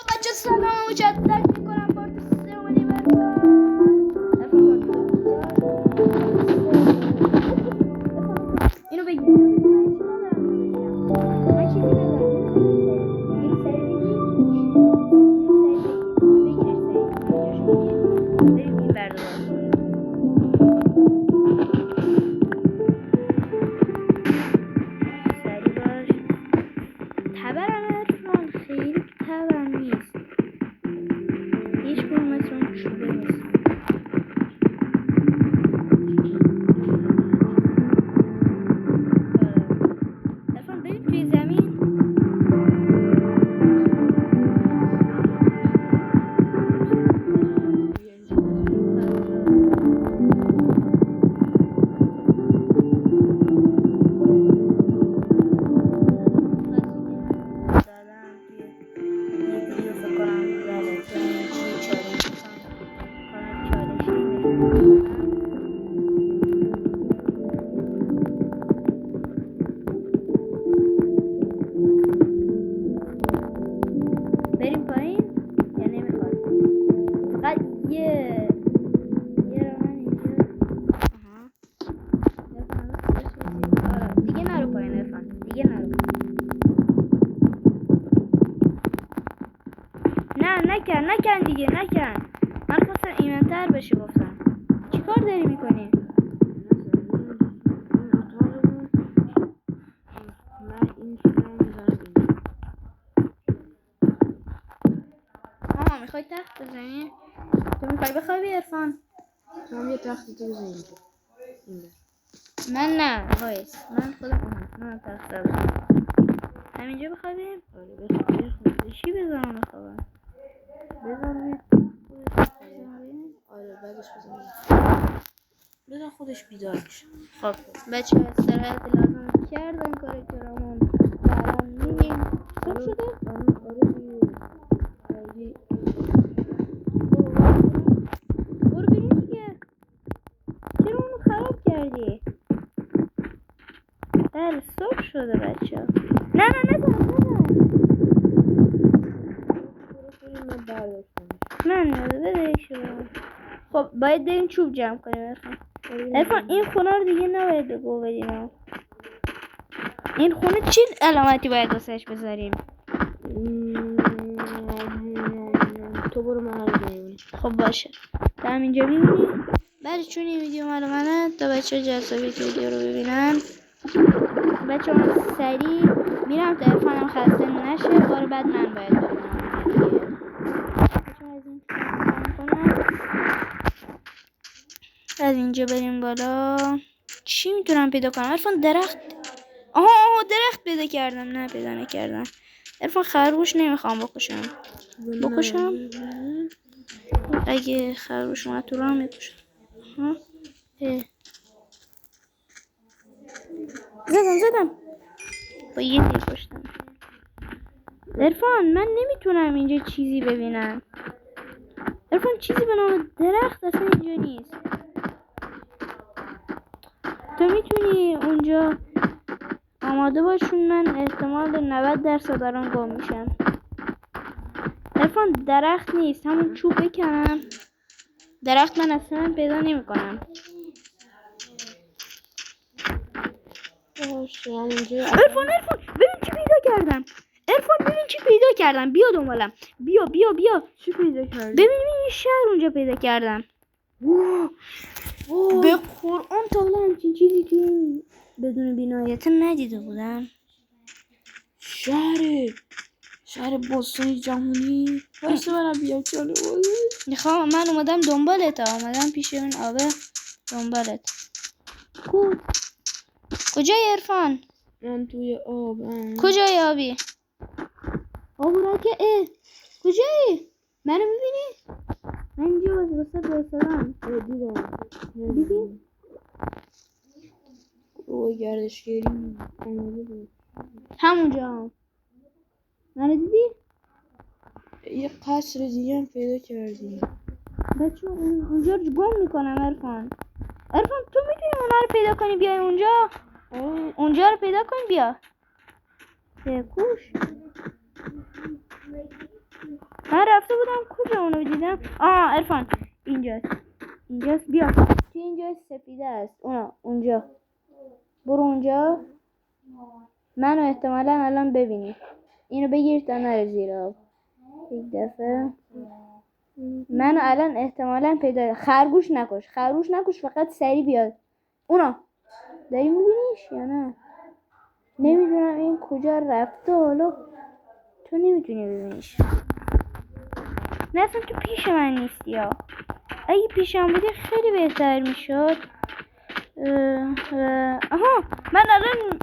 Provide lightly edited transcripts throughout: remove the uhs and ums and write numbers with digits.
بچه سلام مجدد میکنم پارت سومی اینو بگیر من چیزی ندارم اینو سری بگیر بریم این بردار سری باش تبرم ارفان خیلی تبرم نیست هیچ کدومتون چوبه نیست ارفان بریم توی زمین بریم پایین یا نمیخواد فقط یه راهن اینجا آره دیگه نرو پایین ارفان دیگه نرو نکن دیگه نکن من خواستم ایمن‌تر بشه گفتم چیکار داری میکنی؟ میخوای تخت بزنی؟ تو میخوای بخوابی ارفان؟ تو هم یه تخت تو بزنی اینجا من نه وایس من خودم من تخت بزنم همینجا بخوابیم؟ آره بخواب چی بزنم بخوابم؟ بزن آره بعدش بزن خودش بیدار میشه خب بچه استراحت لازم کردن کارکترامون الان میریم خوب شده؟ برو بریم دیگه چرا اونو خراب کردی؟ بله صبح شده بچه نه من بده شما خب باید بریم چوب جمع کنیم ارفان این خونه رو دیگه نباید بگو بدیم این خونه چی علامتی باید واسهش بذاریم تو برو محل خب باشه تا همینجا میبینیم بله چون این ویدیو مال منه تا بچه جذابی که ویدیو رو ببینن بچه من سریع میرم تا ارفانم خسته نشه بار بعد من باید ببینم از اینجا بریم بالا چی میتونم پیدا کنم ارفان درخت درخت پیدا کردم نه پیدا نکردم ارفان خرگوش نمیخوام بکشم اگه خرگوش اومد تو راه میکشم زدم با یه تیر کشتم ارفان من نمیتونم اینجا چیزی ببینم ارفان چیزی به نام درخت اصلا اینجا نیست تو میتونی اونجا آماده باشون من احتمال 90% دارم گم میشم ارفان درخت نیست همون چوب بکنم درخت من اصلا پیدا نمی کنم ارفان ببین چی پیدا کردم بیا دنبالم بیا چی پیدا کردی؟ ببین این شهر اونجا پیدا کردم به قرآن تا حالا همچین چیزی که بدون بینایت ندیده بودم شهر بستان جهانی واسه منم بیام چاله میخوام من اومدم دنبالت اومدم پیش اون آبه دنبالت کجای ارفان؟ من توی آبم کجای آبی؟ آب را که کجایی؟ منو میبینی؟ من اینجا واسه برسلم دیدی؟ روی گردشگری آماده بود همونجا منو دیدی؟ یه قصر دیگه هم پیدا کردیم بچه اونجا رو گم میکنم ارفان تو میتونی اونا رو پیدا کنی بیای اونجا؟ اونجا رو پیدا کن بیا کوش من رفته بودم کجا اونو دیدم. عرفان اینجاست بیا تو اینجا سفیده است اونجا برو اونجا منو احتمالا الان ببینی اینو بگیر تا نره زیر آب یک دفعه منو الان احتمالا پیدا خرگوش نکش فقط سری بیاد اونا داری میبینیش یا نه نمیدونم این کجا رفته حالا تو نمیتونی ببینیش نه اصلا تو پیش من نیستی یا اگه پیشم بودی خیلی بهتر میشد من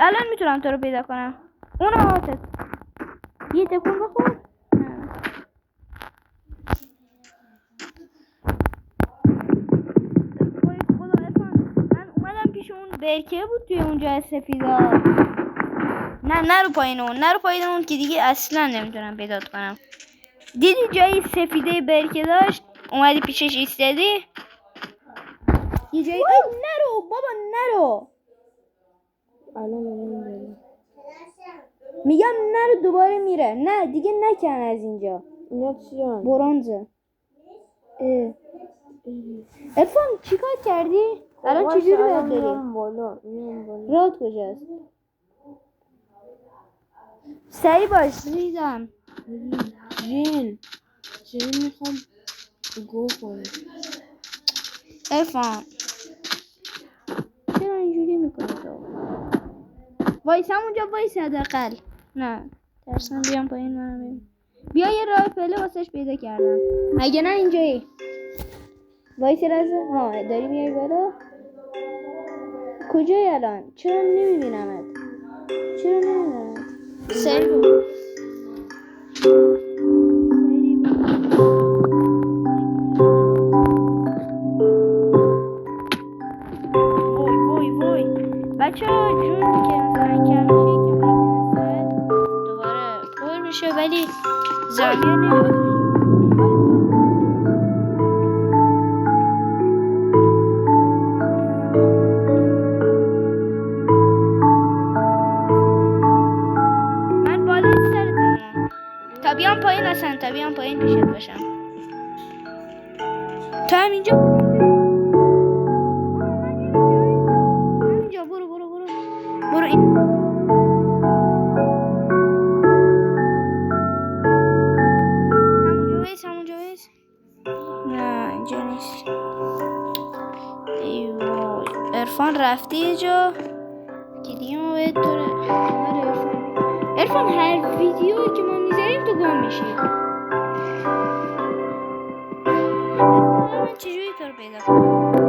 الان میتونم تو رو پیدا کنم اون هاتت یه تکون بخور وای خدا ارفان من اومدم پیش اون برکه بود توی اونجا سفیدا نرو پایین اون که دیگه اصلا نمیتونم پیدات کنم دیدی جایی سفیده برکه داشت اومدی پیشش ایستادی یه جایی نرو بابا نرو میگم نرو دوباره میره نه دیگه نکن از اینجا اینا چیه؟ برنزه ارفان چیکار کردی؟ الان چجوری باید بری؟ میام بالا راد کجاست؟ سری باش ریدم جین میخوام گو کنم ارفان چرا اینجوری میکنی تو؟ وایس همونجا وایس حداقل نه ترسم بیام پایین منو ببین بیا یه راه پله واسش پیدا کردم مگه نه اینجایی وایس رازه داری میای بالا کجایی الان چرا نمیبینمت سری بود وای بچه ها جون که مثلا کمشه دوباره پر میشه ولی زمین نمیشه من بالا سرتم تا بیام پایین پیشت باشم تا همینجا برو این همونجا ویس نه اینجا نیست ایوای ارفان رفتی یه جا دیدی ما باید تو ارفان هر ویدیویی که ما میذاریم تو گم میشی ارفان من چجوری تو رو پیدا کنم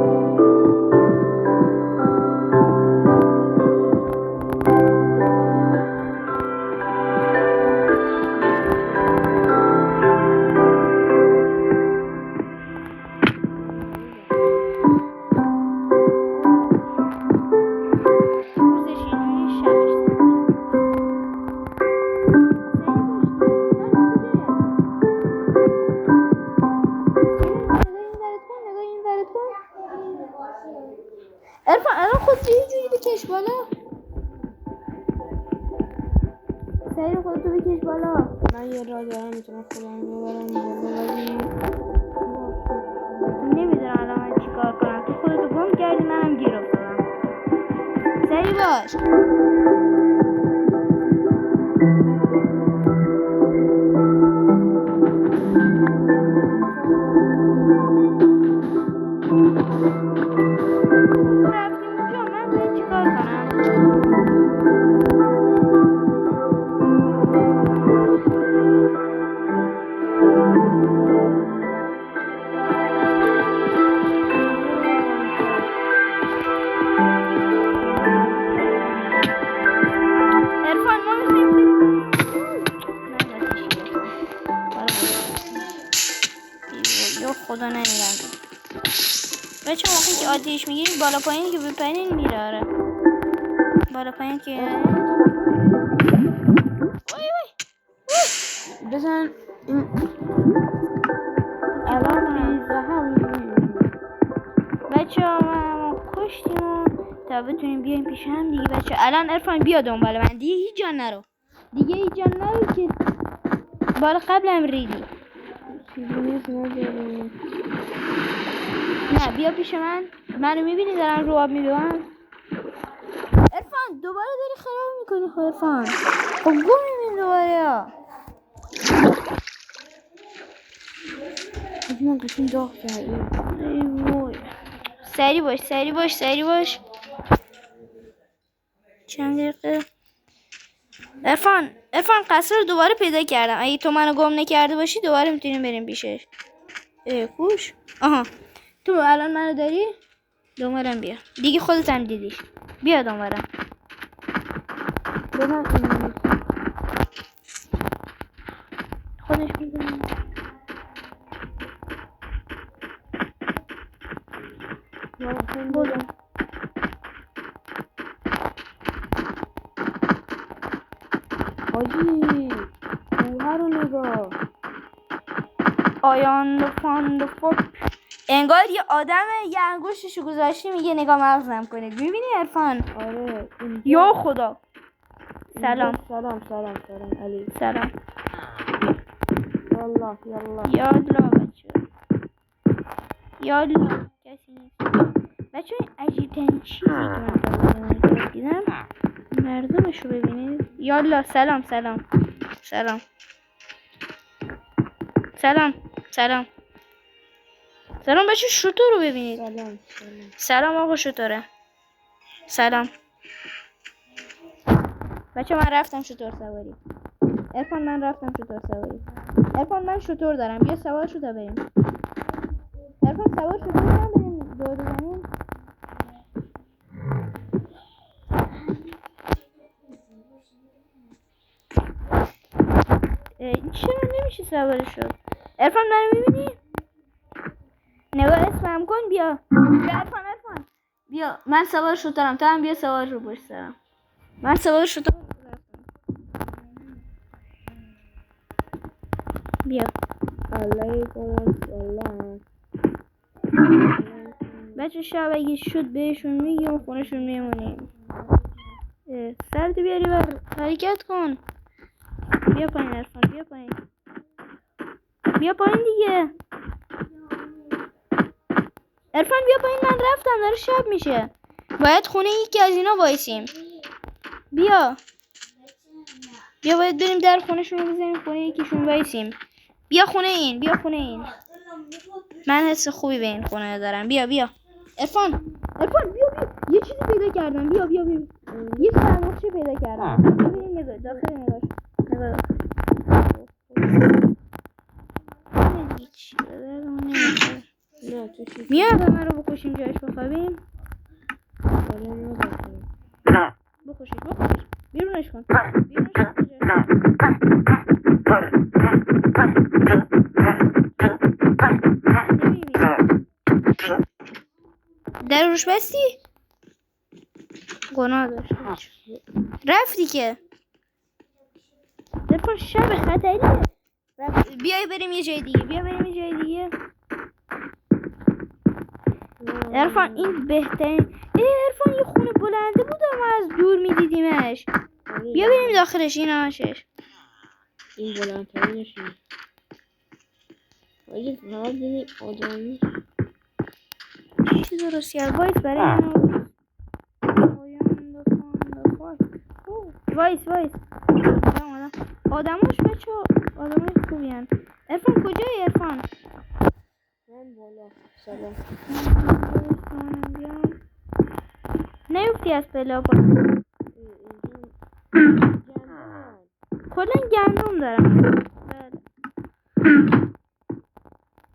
ارفان الان خود یه جوری بکش بالا سعی خودتو بکش بالا من یه راه دارم میتونم خودم ببرم بالا ولی نمیدونم الان من چیکار کنم تو خودتو گم کردی منم گیر افتادم سعی باش خدا نمیرم بچه موقعی که آتیش میگیریم بالا پایین که بپرین میره آره بالا پایین که وای بزن الان بچه ما کشتیم تا بتونیم بیایم پیش هم دیگه بچه الان ارفان بیا دنبال من دیگه هیچ جا نرو که بالا قبل هم ریدی نیست نداره. نه بیا پیش منو میبینی دارن رو آب میدوام. عرفان دوباره داری خراب میکنی. خب عرفان خب گم میبین دوباره یا حاجی من قشنگ داغ کردیم. ای وای. سری باش چند دقیقه. عرفان قصر رو دوباره پیدا کردم. اگه تو منو گم نکرده باشی دوباره میتونیم بریم پیشش. کوش آها تو الان منو داری. دوبارم بیا دیگه خودت هم دیدیش. بیا دوبارم ببین این خودش میدونم. برو. حاجی کوه رو نگاه. آیان فاند فوت. انگار یه آدم یه انگشتشو گذاشتی میگه نگاه مغزم کنید. میبینی عرفان؟ آره یا خدا. سلام علی. سلام. یالا یالا بچه. یالا کسی نیست بچه. عجیب ترین چیزی که من تا حالا دیدم مردمش رو ببینید. یالا سلام بچه. شطور رو ببینید. سلام آقا شطوره. سلام بچه. من رفتم شطور سواری. عرفان من شطور دارم. بیا سوار شو تا بریم. عرفان سوار شو تا بریم دور بزنیم. چرا نمیشه سوار شد؟ عرفان منو میبینی؟ نگاه اسمم کن. بیا عرفان بیا. من سوار شطورم. تو هم بیا سوار شو پشت سرم. من سوار شطورم. بیا بچه شب اگه شد بهشون میگیم خونشون میمونیم. سرت بیاری بر حرکت کن. بیا پایین عرفان. بیا پایین دیگه عرفان. بیا پایین. من رفتم داره شب میشه. باید خونه یکی از اینا وایسیم. بیا باید بریم در خونهشون رو بزنیم. خونه یکیشون وایسیم. بیا خونه این. من حس خوبی به این خونه دارم. بیا عرفان بیا یه چیزی پیدا کردم. بیا یه سرمخشه پیدا کردم. ببینیم نگاه داخل نگاه. میاد من رو بکشیم جایش بخوابیم. بکشش بیرونش کن. در روش بستی؟ گناه داشت. رفتی که در شب خطریه. بیای بریم یه جای دیگه. عرفان این بهترین. عرفان یه خونه بلنده بود ما از دور میدیدیمش. بیا بریم داخلش. این همشش. این بلندترینشه. حاجی فقط بینی آدمی چی درست کرد؟ وایس برای وایس آدماش بچه آدمای خوبی هن. عرفان کجایی عرفان؟ من بالا. سلام. نیفتی از پلا پایین. کلا گندم دارم.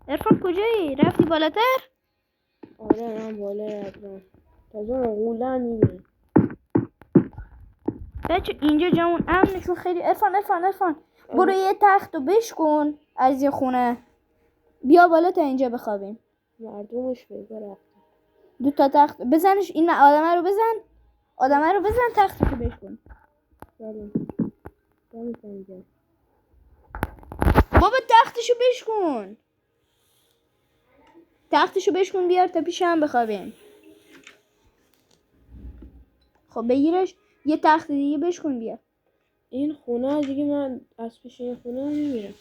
عرفان کجایی؟ رفتی بالاتر؟ آره من بالای ابرم. تازه غوله میبینی بچه اینجا جامون امنشون خیلی. عرفان برو یه تخت رو بشکن از یه خونه. بیا بالا تا اینجا بخوابیم. مردمش بگه رفتن. 2 تا تخت بزنش. این آدمه رو بزن تختشو بشکن. سلام. بابا تختشو بشکن بیار تا پیش هم بخوابیم. خب بگیرش یه تخت دیگه بشکن بیا. این خونه دیگه من از پیش این خونه نمیرم.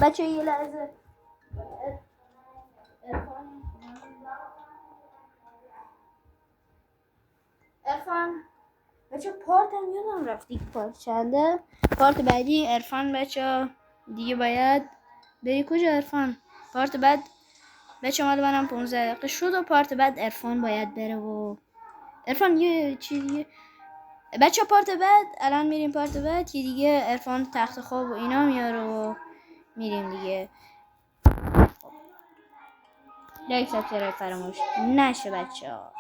بچه یه لحظه عرفان بچه پارت هم یادم رفت دیگه پارت چنده. پارت بعدی عرفان بچه دیگه باید بری کجا عرفان؟ پارت بعد بچه مال منم 15 دقیقه شد و پارت بعد عرفان باید بره و عرفان یه چی دیگه بچه پارت بعد الان میریم پارت بعد که دیگه عرفان تخت خواب و اینا میاره و میریم دیگه. لایک سابسکرایب فراموش نشه بچه ها.